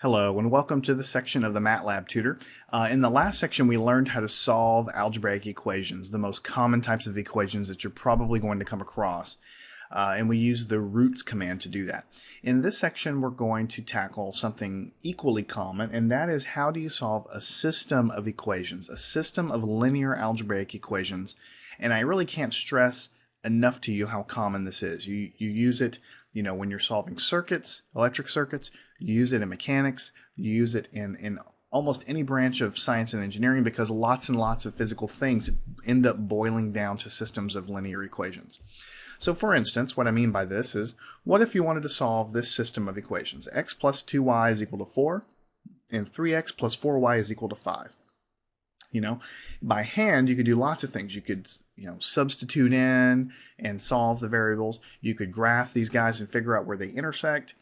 Hello and welcome to the section of the Matlab tutor. In the last section we learned how to solve algebraic equations, the most common types of equations that you're probably going to come across. And we use the roots command to do that. In this section we're going to tackle something equally common, and that is how do you solve a system of equations, a system of linear algebraic equations. And I really can't stress enough to you how common this is. You use it when you're solving circuits, electric circuits, you use it in mechanics, you use it in almost any branch of science and engineering, because lots and lots of physical things end up boiling down to systems of linear equations. So for instance, what I mean by this is, what if you wanted to solve this system of equations? X plus 2y is equal to 4, and 3x plus 4y is equal to 5. By hand, you could do lots of things. You could, substitute in and solve the variables. You could graph these guys and figure out where they intersect.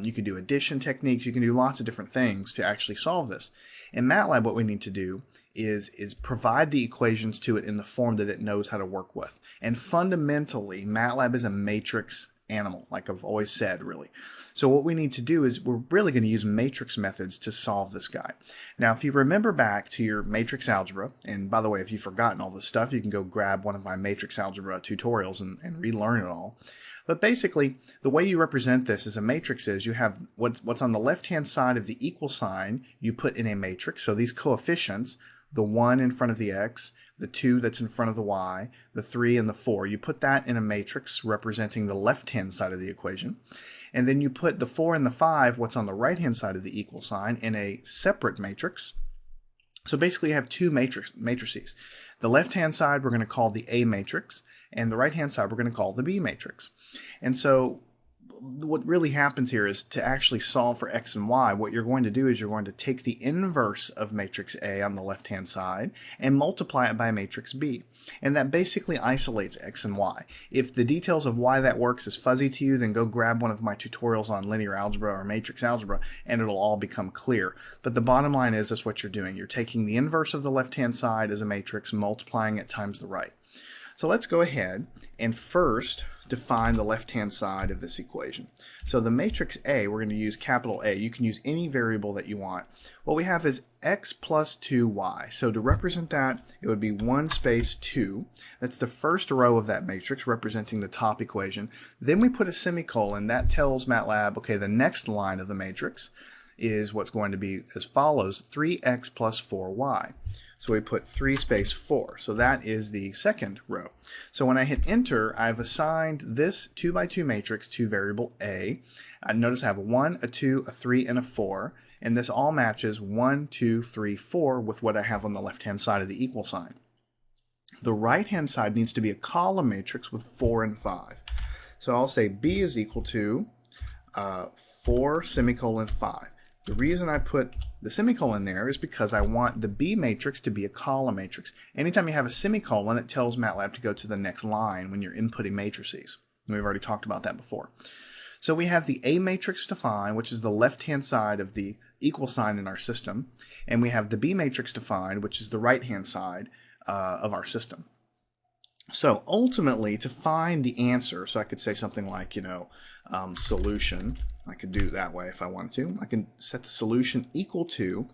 You could do addition techniques. You can do lots of different things to actually solve this. In Matlab, what we need to do is provide the equations to it in the form that it knows how to work with. And fundamentally, Matlab is a matrix animal, like I've always said, really. So what we need to do is we're really going to use matrix methods to solve this guy. Now, if you remember back to your matrix algebra, and by the way, if you've forgotten all this stuff, you can go grab one of my matrix algebra tutorials and relearn it all. But basically, the way you represent this as a matrix is you have what's on the left-hand side of the equal sign, you put in a matrix. So these coefficients, the 1 in front of the x, the 2 that's in front of the y, the 3 and the 4, you put that in a matrix representing the left-hand side of the equation. And then you put the 4 and the 5, what's on the right-hand side of the equal sign, in a separate matrix. So basically you have two matrices. The left-hand side we're going to call the A matrix, and the right-hand side we're going to call the B matrix. And so what really happens here is to actually solve for x and y, what you're going to do is you're going to take the inverse of matrix A on the left-hand side and multiply it by matrix B. And that basically isolates x and y. If the details of why that works is fuzzy to you, then go grab one of my tutorials on linear algebra or matrix algebra and it'll all become clear. But the bottom line is that's what you're doing. You're taking the inverse of the left-hand side as a matrix, multiplying it times the right. So let's go ahead and first define the left-hand side of this equation. So the matrix A, we're going to use capital A. You can use any variable that you want. What we have is x plus 2y. So to represent that, it would be 1 space 2. That's the first row of that matrix representing the top equation. Then we put a semicolon. That tells Matlab, okay, the next line of the matrix is what's going to be as follows, 3x plus 4y. So we put 3 space 4. So that is the second row. So when I hit enter, I've assigned this 2 by 2 matrix to variable A. Notice I have a 1, a 2, a 3, and a 4. And this all matches 1, 2, 3, 4 with what I have on the left-hand side of the equal sign. The right-hand side needs to be a column matrix with 4 and 5. So I'll say B is equal to 4 semicolon 5. The reason I put the semicolon there is because I want the B matrix to be a column matrix. Anytime you have a semicolon, it tells Matlab to go to the next line when you're inputting matrices. We've already talked about that before. So we have the A matrix defined, which is the left-hand side of the equal sign in our system. And we have the B matrix defined, which is the right-hand side of our system. So ultimately, to find the answer, so I could say something like, solution. I could do it that way if I wanted to. I can set the solution equal to,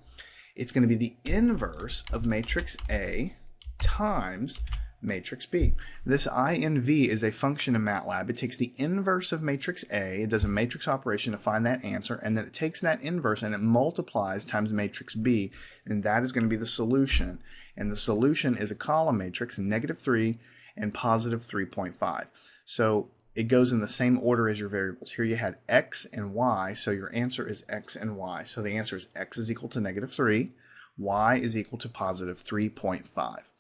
it's going to be the inverse of matrix A times matrix B. This INV is a function in Matlab. It takes the inverse of matrix A, it does a matrix operation to find that answer, and then it takes that inverse and it multiplies times matrix B, and that is going to be the solution. And the solution is a column matrix, -3 and +3.5. So it goes in the same order as your variables. Here you had x and y, so your answer is x and y. So the answer is x is equal to -3, y is equal to +3.5.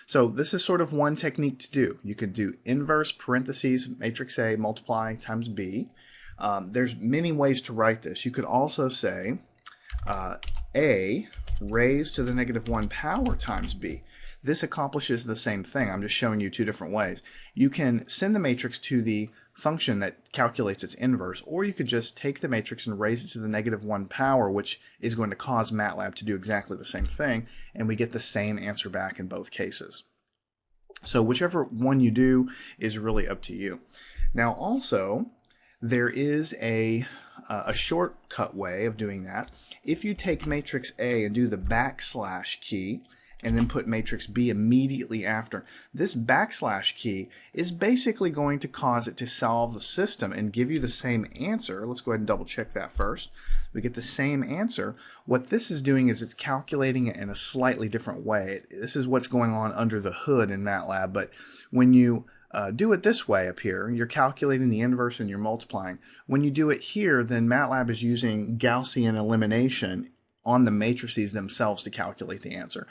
So this is sort of one technique to do. You could do inverse parentheses matrix A multiply times B. There's many ways to write this. You could also say A raised to the -1 power times B. This accomplishes the same thing. I'm just showing you two different ways. You can send the matrix to the function that calculates its inverse, or you could just take the matrix and raise it to the -1 power, which is going to cause Matlab to do exactly the same thing, and we get the same answer back in both cases. So whichever one you do is really up to you. Now also, there is a a shortcut way of doing that. If you take matrix A and do the backslash key, and then put matrix B immediately after, this backslash key is basically going to cause it to solve the system and give you the same answer. Let's go ahead and double check that first. We get the same answer. What this is doing is it's calculating it in a slightly different way. This is what's going on under the hood in Matlab, but when you do it this way up here, you're calculating the inverse and you're multiplying. When you do it here, then Matlab is using Gaussian elimination on the matrices themselves to calculate the answer.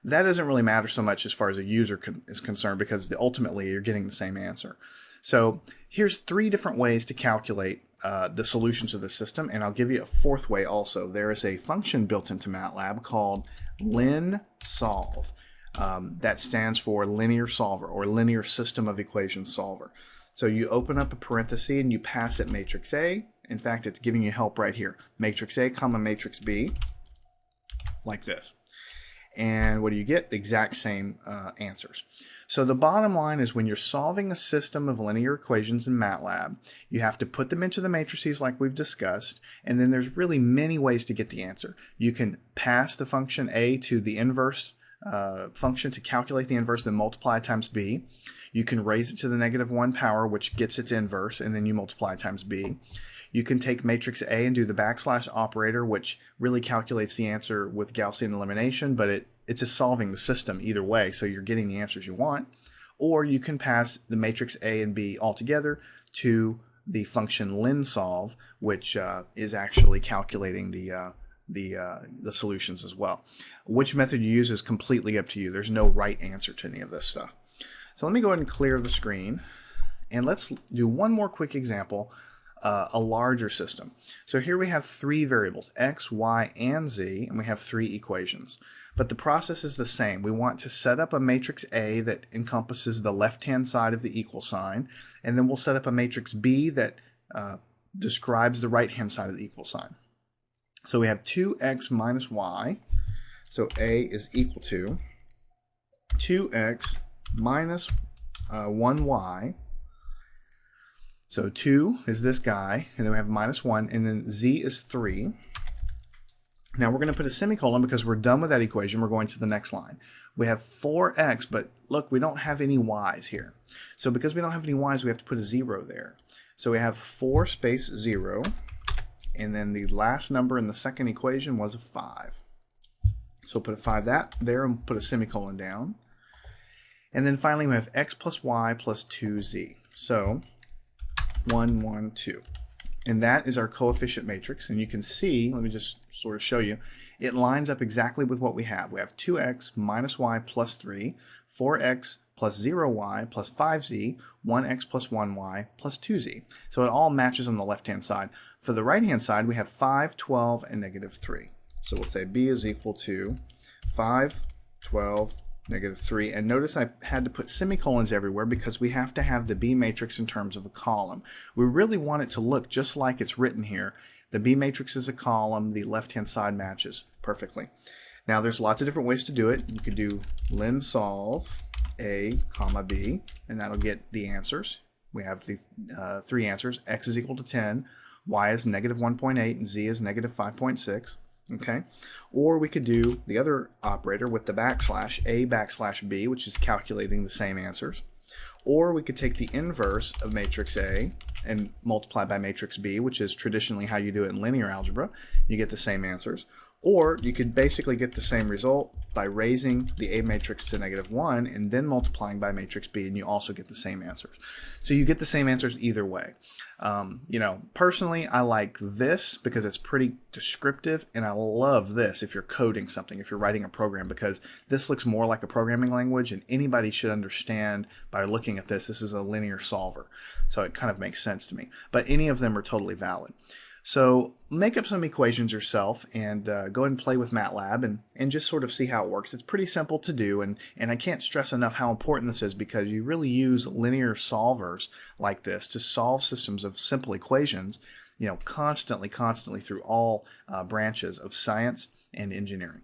That doesn't really matter so much as far as a user is concerned, because ultimately you're getting the same answer. So here's 3 different ways to calculate the solutions of the system, and I'll give you a 4th way also. There is a function built into Matlab called linsolve. That stands for linear solver, or linear system of equations solver. So you open up a parenthesis and you pass it matrix A. In fact, it's giving you help right here. Matrix A comma matrix B, like this. And what do you get? The exact same answers. So the bottom line is, when you're solving a system of linear equations in Matlab, you have to put them into the matrices like we've discussed, and then there's really many ways to get the answer. You can pass the function A to the inverse function to calculate the inverse, then multiply times B. You can raise it to the -1 power, which gets its inverse, and then you multiply times B. You can take matrix A and do the backslash operator, which really calculates the answer with Gaussian elimination, but it's just solving the system either way, so you're getting the answers you want. Or you can pass the matrix A and B altogether to the function linsolve, which is actually calculating the solutions as well. Which method you use is completely up to you. There's no right answer to any of this stuff. So let me go ahead and clear the screen, and let's do one more quick example. A larger system. So here we have 3 variables, x, y, and z, and we have 3 equations. But the process is the same. We want to set up a matrix A that encompasses the left-hand side of the equal sign, and then we'll set up a matrix B that describes the right-hand side of the equal sign. So we have 2x minus y, so A is equal to 2x minus 1y. So 2 is this guy, and then we have -1, and then z is 3. Now we're going to put a semicolon because we're done with that equation. We're going to the next line. We have 4x, but look, we don't have any y's here. So because we don't have any y's, we have to put a 0 there. So we have 4 space 0, and then the last number in the second equation was a 5. So we'll put a 5 there and put a semicolon down. And then finally we have x plus y plus 2z. So 1, 1, 2. And that is our coefficient matrix. And you can see, let me just sort of show you, it lines up exactly with what we have. We have 2x minus y plus 3, 4x plus 0y plus 5z, 1x plus 1y plus 2z. So it all matches on the left-hand side. For the right-hand side, we have 5, 12, and -3. So we'll say b is equal to 5, 12, -3, and notice I had to put semicolons everywhere because we have to have the B matrix in terms of a column. We really want it to look just like it's written here. The B matrix is a column, the left-hand side matches perfectly. Now there's lots of different ways to do it. You could do linsolve A, comma B, and that'll get the answers. We have the 3 answers. X is equal to 10, Y is -1.8, and Z is -5.6. Okay, or we could do the other operator with the backslash, A backslash B, which is calculating the same answers. Or we could take the inverse of matrix A and multiply by matrix B, which is traditionally how you do it in linear algebra. You get the same answers. Or you could basically get the same result by raising the A matrix to -1 and then multiplying by matrix B, and you also get the same answers. So you get the same answers either way. You know, personally, I like this because it's pretty descriptive, and I love this if you're coding something, if you're writing a program, because this looks more like a programming language, and anybody should understand by looking at this. This is a linear solver, so it kind of makes sense to me. But any of them are totally valid. So make up some equations yourself and go ahead and play with Matlab and just sort of see how it works. It's pretty simple to do, and I can't stress enough how important this is because you really use linear solvers like this to solve systems of simple equations, you know, constantly through all branches of science and engineering.